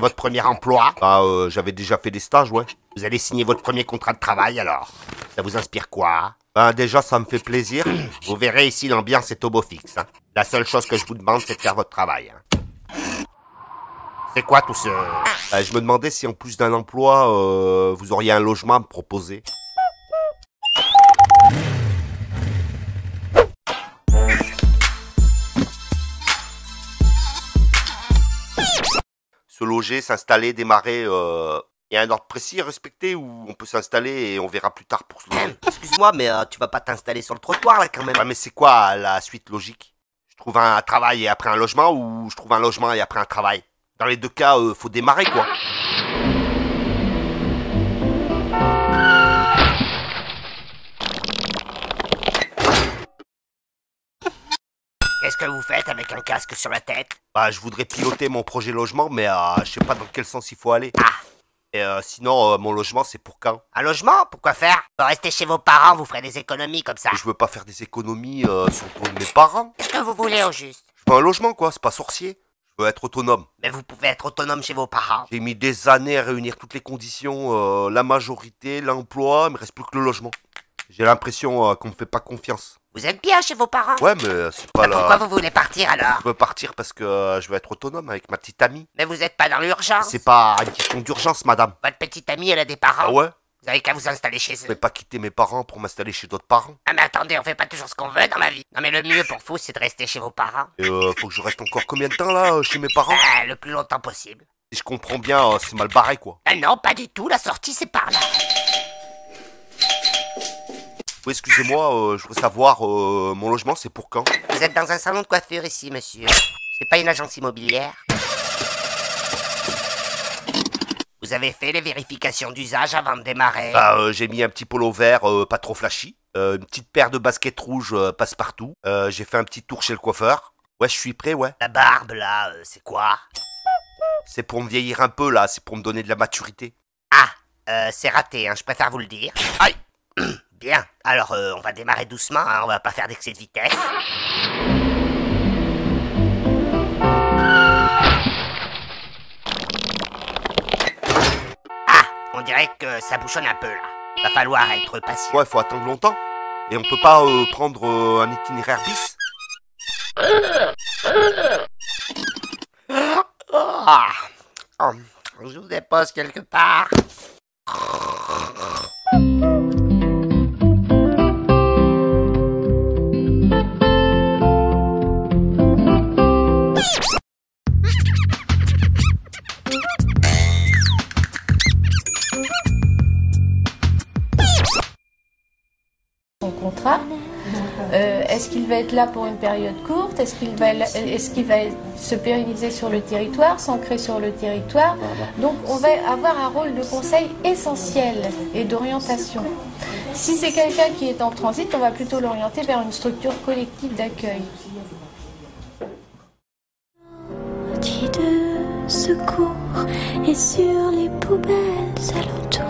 votre premier emploi? Bah, j'avais déjà fait des stages, ouais. Vous allez signer votre premier contrat de travail, alors. Ça vous inspire quoi? Ben, déjà, ça me fait plaisir. Vous verrez ici, l'ambiance est au beau fixe, hein. La seule chose que je vous demande, c'est de faire votre travail, hein. C'est quoi tout ce... je me demandais si en plus d'un emploi, vous auriez un logement à me proposer. Se loger, s'installer, démarrer, y a un ordre précis à respecter ou on peut s'installer et on verra plus tard pour se loger? Excuse-moi, mais tu vas pas t'installer sur le trottoir là quand même. Ouais, mais c'est quoi la suite logique? Je trouve un travail et après un logement ou je trouve un logement et après un travail? Dans les deux cas, faut démarrer quoi. Qu'est-ce que vous faites avec un casque sur la tête? Bah, je voudrais piloter mon projet logement, mais je sais pas dans quel sens il faut aller. Ah. Et sinon, mon logement, c'est pour quand? Un logement? Pourquoi faire? Restez chez vos parents, vous ferez des économies comme ça. Je veux pas faire des économies sur le dos de mes parents. Qu'est-ce que vous voulez au juste? Je veux un logement, quoi, c'est pas sorcier. Je veux être autonome. Mais vous pouvez être autonome chez vos parents. J'ai mis des années à réunir toutes les conditions, la majorité, l'emploi, il me reste plus que le logement. J'ai l'impression qu'on me fait pas confiance. Vous êtes bien chez vos parents? Ouais, mais c'est pas là. Pourquoi vous voulez partir alors? Je veux partir parce que je veux être autonome avec ma petite amie. Mais vous êtes pas dans l'urgence? C'est pas une question d'urgence, madame. Votre petite amie, elle a des parents? Ah ouais? Vous avez qu'à vous installer chez Je eux. vais pas quitter mes parents pour m'installer chez d'autres parents. Ah mais attendez, on fait pas toujours ce qu'on veut dans la vie. Non mais le mieux pour vous, c'est de rester chez vos parents. Et faut que je reste encore combien de temps là chez mes parents? Le plus longtemps possible. Si je comprends bien, c'est mal barré quoi. Ah non, pas du tout, la sortie c'est par là. Oui, excusez-moi, je voudrais savoir, mon logement c'est pour quand? Vous êtes dans un salon de coiffure ici, monsieur. C'est pas une agence immobilière. Vous avez fait les vérifications d'usage avant de démarrer? Bah, j'ai mis un petit polo vert, pas trop flashy. Une petite paire de baskets rouges passe-partout. J'ai fait un petit tour chez le coiffeur. Ouais, je suis prêt, ouais. La barbe là, c'est quoi? C'est pour me vieillir un peu là, c'est pour me donner de la maturité. Ah, c'est raté, hein, je préfère vous le dire. Aïe. Bien, alors on va démarrer doucement, hein, on va pas faire d'excès de vitesse. Ah, on dirait que ça bouchonne un peu là. Va falloir être patient. Ouais, faut attendre longtemps. Et on peut pas prendre un itinéraire bis? Ah, oh, je vous dépose quelque part. Son contrat. Est-ce qu'il va être là pour une période courte? Est-ce qu'il va se pérenniser sur le territoire, s'ancrer sur le territoire? Donc on va avoir un rôle de conseil essentiel et d'orientation. Si c'est quelqu'un qui est en transit, on va plutôt l'orienter vers une structure collective d'accueil. De secours et sur les poubelles alentours.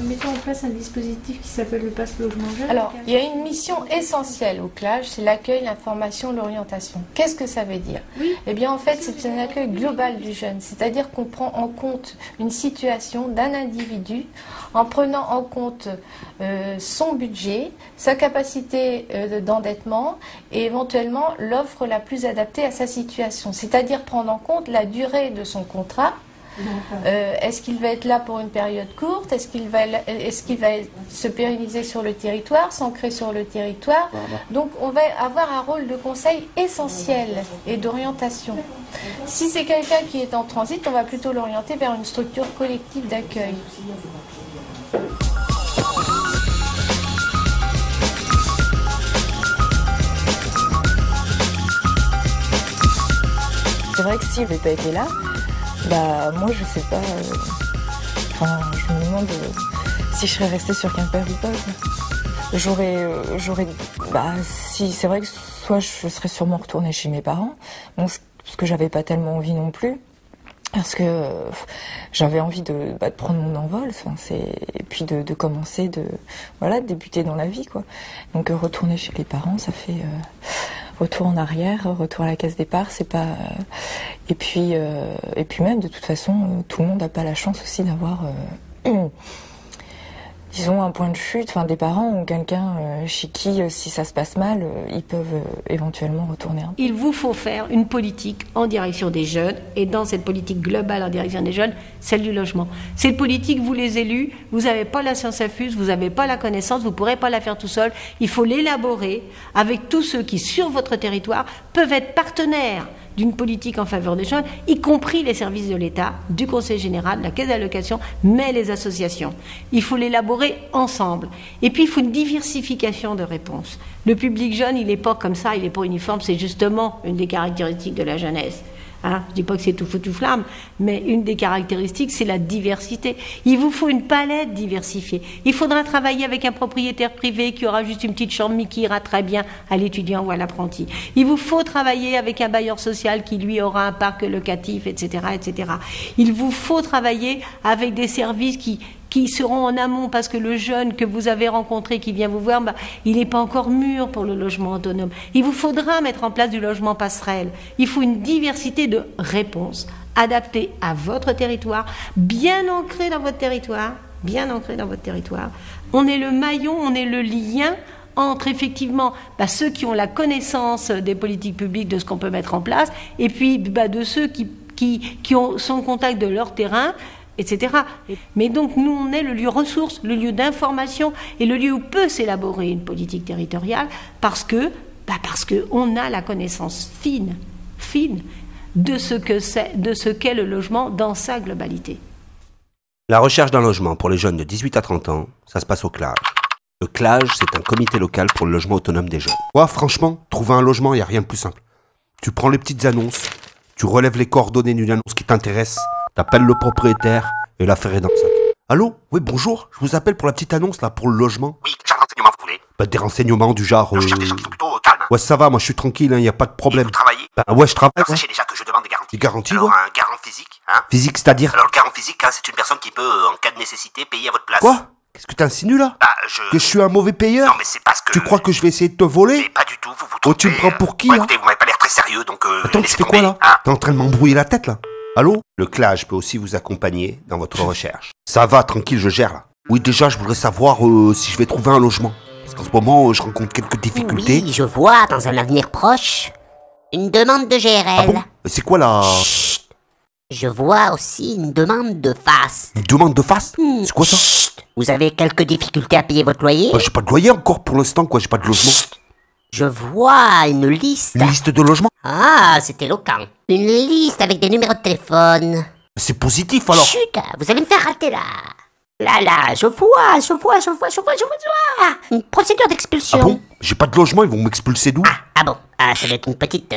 Mettons en place un dispositif qui s'appelle le Pass Logement Jeune. Alors, il y a une mission essentielle au CLAGE, c'est l'accueil, l'information, l'orientation. Qu'est-ce que ça veut dire? Eh bien, en fait, c'est un accueil global du jeune, c'est-à-dire qu'on prend en compte une situation d'un individu en prenant en compte son budget, sa capacité d'endettement et éventuellement l'offre la plus adaptée à sa situation, c'est-à-dire prendre en compte la durée de son contrat. Est-ce qu'il va être là pour une période courte? Est-ce qu'il va se pérenniser sur le territoire, s'ancrer sur le territoire? Donc on va avoir un rôle de conseil essentiel et d'orientation. Si c'est quelqu'un qui est en transit, on va plutôt l'orienter vers une structure collective d'accueil. C'est vrai que s'il n'avait pas été là, bah moi je sais pas, enfin je me demande si je serais restée sur Quimper ou pas. Bah si c'est vrai que soit je serais sûrement retournée chez mes parents, bon, parce que j'avais pas tellement envie non plus, parce que j'avais envie de prendre mon envol, enfin, et puis de commencer, de débuter dans la vie quoi. Donc retourner chez les parents, ça fait retour en arrière, retour à la case départ, c'est pas. Et puis même de toute façon, tout le monde n'a pas la chance aussi d'avoir, disons, un point de chute, enfin des parents ou quelqu'un chez qui, si ça se passe mal, ils peuvent éventuellement retourner. Il vous faut faire une politique en direction des jeunes, et dans cette politique globale en direction des jeunes, celle du logement. Cette politique, vous les élus, vous n'avez pas la science infuse, vous n'avez pas la connaissance, vous ne pourrez pas la faire tout seul. Il faut l'élaborer avec tous ceux qui, sur votre territoire, peuvent être partenaires d'une politique en faveur des jeunes, y compris les services de l'État, du Conseil général, de la Caisse d'allocation, mais les associations. Il faut l'élaborer ensemble. Et puis, il faut une diversification de réponses. Le public jeune, il n'est pas comme ça, il n'est pas uniforme, c'est justement une des caractéristiques de la jeunesse. Hein, je ne dis pas que c'est tout feu tout flamme, mais une des caractéristiques, c'est la diversité. Il vous faut une palette diversifiée. Il faudra travailler avec un propriétaire privé qui aura juste une petite chambre, mais qui ira très bien à l'étudiant ou à l'apprenti. Il vous faut travailler avec un bailleur social qui, lui, aura un parc locatif, etc., etc. Il vous faut travailler avec des services qui seront en amont, parce que le jeune que vous avez rencontré, qui vient vous voir, il n'est pas encore mûr pour le logement autonome. Il vous faudra mettre en place du logement passerelle. Il faut une diversité de réponses adaptées à votre territoire, bien ancrées dans votre territoire, bien ancrées dans votre territoire. On est le maillon, on est le lien entre effectivement ceux qui ont la connaissance des politiques publiques, de ce qu'on peut mettre en place, et puis de ceux qui sont en contact de leur terrain, etc. Mais donc, nous, on est le lieu ressource, le lieu d'information et le lieu où peut s'élaborer une politique territoriale parce que on a la connaissance fine de ce qu'est le logement dans sa globalité. La recherche d'un logement pour les jeunes de 18 à 30 ans, ça se passe au CLAGE. Le CLAGE, c'est un comité local pour le logement autonome des jeunes. Ouais, franchement, trouver un logement, il n'y a rien de plus simple. Tu prends les petites annonces, tu relèves les coordonnées d'une annonce qui t'intéresse, t'appelles le propriétaire et l'affaire est dans le sac. Allô? Oui, bonjour, je vous appelle pour la petite annonce là, pour le logement. Oui, quel renseignement vous voulez? Des renseignements du genre... Je cherche des gens qui sont plutôt calmes. Ouais, ça va, moi je suis tranquille, y a pas de problème. Vous travaillez? Ouais, je travaille. Alors, sachez déjà que je demande des garanties. Des garanties, Alors, ouais. un garant physique, hein? Physique, c'est-à-dire? Alors, le garant physique, c'est une personne qui peut, en cas de nécessité, payer à votre place. Quoi? Qu'est-ce que t'insinues là? Que je suis un mauvais payeur? Non, mais c'est parce que... Tu crois que je vais essayer de te voler? Mais pas du tout, vous vous Oh, trompez. tu me prends pour qui, Ouais, là? écoutez, vous m'avez pas l'air très sérieux, donc... Attends, tu laissez fais quoi tomber, là? hein. T'es en train de m'embrouiller la tête là? Allô? Le CLAGE peut aussi vous accompagner dans votre recherche. Ça va, tranquille, je gère là. Oui, déjà, je voudrais savoir si je vais trouver un logement. Parce qu'en ce moment, je rencontre quelques difficultés. Oui, je vois, dans un avenir proche, une demande de GRL. Ah bon? C'est quoi la... Chut. Je vois aussi une demande de FAST. Une demande de face? C'est quoi ça? Chut. Vous avez quelques difficultés à payer votre loyer? J'ai pas de loyer encore pour l'instant, quoi, j'ai pas de logement. Chut. Je vois une liste. Une liste de logements? Ah, c'est éloquent. Une liste avec des numéros de téléphone. C'est positif alors. Chut, vous allez me faire rater là. Là, je vois. Une procédure d'expulsion. Ah bon? J'ai pas de logement, ils vont m'expulser d'où? Ah bon, ça doit être une petite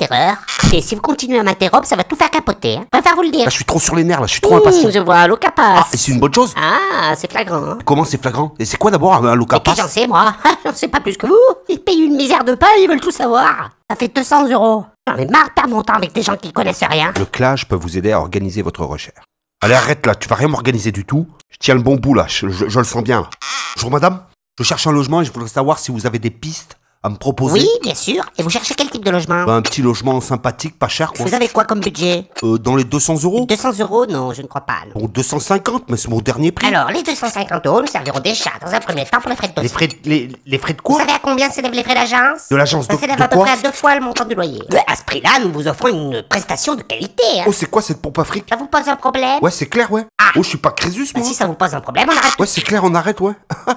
erreur. Et si vous continuez à m'interrompre, ça va tout faire capoter. Hein. Je préfère vous le dire. Là, je suis trop sur les nerfs, là, je suis trop impatient. Je vois, Locapace. Ah, et c'est une bonne chose? Ah, c'est flagrant. Hein. Comment c'est flagrant? Et c'est quoi d'abord un Et locapace? puis j'en sais, moi. J'en sais pas plus que vous. Ils payent une misère de pain, ils veulent tout savoir. Ça fait 200 €. J'en ai marre de perdre mon temps avec des gens qui connaissent rien. Le CLAGE peut vous aider à organiser votre recherche. Allez, arrête là, tu vas rien m'organiser du tout. Je tiens le bon bout là, je le sens bien là. Bonjour madame, je cherche un logement et je voudrais savoir si vous avez des pistes à me proposer. Oui, bien sûr. Et vous cherchez quel type de logement? Un petit logement sympathique, pas cher quoi. Vous avez quoi comme budget? Dans les 200 €? 200 €? Non, je ne crois pas. Non. Bon, 250, mais c'est mon dernier prix. Alors, les 250 € nous serviront déjà dans un premier temps pour les frais de dossier. Les frais de Vous quoi? savez à combien s'élèvent les frais d'agence? De l'agence Ça s'élève de à peu quoi? près à 2 fois le montant du loyer. À ce prix-là, nous vous offrons une prestation de qualité. Hein. Oh, c'est quoi cette pompe afrique? Ça vous pose un problème? Ouais, c'est clair, ouais. Oh, je suis pas Crésus, moi. Si ça vous pose un problème, on arrête. Ouais, c'est clair, on arrête, ouais.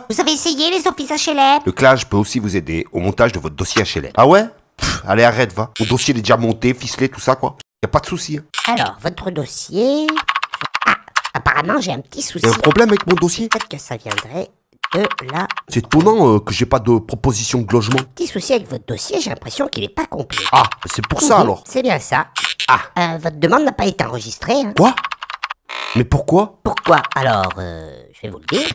Vous avez essayé les offices HLM? Le CLAGE peut aussi vous aider au montage de votre dossier HLM. Ah ouais? Allez, arrête, va. Mon dossier il est déjà monté, ficelé, tout ça, quoi. Y a pas de souci. Hein. Alors, votre dossier... Ah, apparemment, j'ai un petit souci. Y a un problème avec mon dossier? Peut-être que ça viendrait de là. C'est étonnant que j'ai pas de proposition de logement. Petit souci avec votre dossier, j'ai l'impression qu'il est pas complet. Ah, c'est pour ça alors. C'est bien ça. Ah. Votre demande n'a pas été enregistrée. Hein. Quoi? Mais pourquoi? Pourquoi? Alors, je vais vous le dire.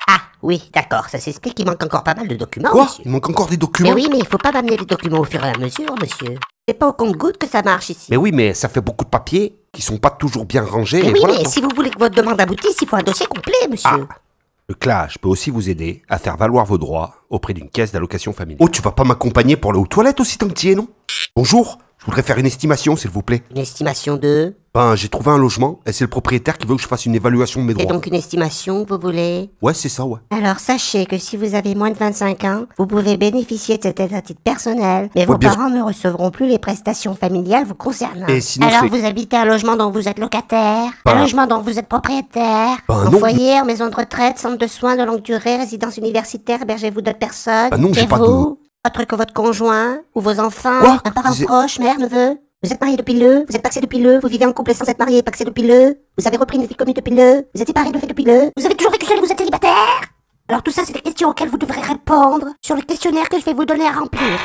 Ah, oui, d'accord, ça s'explique, il manque encore pas mal de documents, Quoi? monsieur. Il manque encore des documents? Mais oui, mais il faut pas m'amener les documents au fur et à mesure, monsieur. C'est pas au compte-gouttes que ça marche ici. Mais oui, mais ça fait beaucoup de papiers qui sont pas toujours bien rangés. Mais et oui, voilà, mais quoi. si vous voulez que votre demande aboutisse, il faut un dossier complet, monsieur. Ah. Le CLAGE peut aussi vous aider à faire valoir vos droits auprès d'une caisse d'allocation familiale. Oh, tu vas pas m'accompagner pour aller aux toilettes aussi tant que t'y es, non? Bonjour, je voudrais faire une estimation, s'il vous plaît. Une estimation de... Ben, j'ai trouvé un logement et c'est le propriétaire qui veut que je fasse une évaluation de mes C'est droits. donc une estimation que vous voulez? Ouais, c'est ça, ouais. Alors sachez que si vous avez moins de 25 ans, vous pouvez bénéficier de cette aide à titre personnel, mais vos bien parents ne recevront plus les prestations familiales vous concernant. Et sinon, Alors c'est- vous habitez un logement dont vous êtes locataire, Ben- un logement dont vous êtes propriétaire, Ben un non. foyer, en maison de retraite, centre de soins de longue durée, résidence universitaire, hébergez-vous d'autres personnes. Ben non, j'ai Et pas vous, autre que votre conjoint, ou vos enfants, Quoi un parent C'est- proche, mère, neveu. Vous êtes marié depuis le, vous êtes paxé depuis le, vous vivez en couple sans être marié, paxé depuis le, vous avez repris une vie commune depuis le, vous êtes séparé de fait depuis le, vous avez toujours vécu seul et vous êtes célibataire. Alors tout ça, c'est des questions auxquelles vous devrez répondre sur le questionnaire que je vais vous donner à remplir.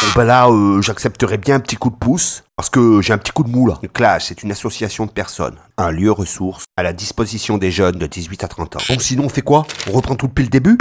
Bon bah là, j'accepterais bien un petit coup de pouce, parce que j'ai un petit coup de mou là. Le CLAGE, c'est une association de personnes, un lieu ressource à la disposition des jeunes de 18 à 30 ans. Donc sinon on fait quoi? On reprend tout depuis le début?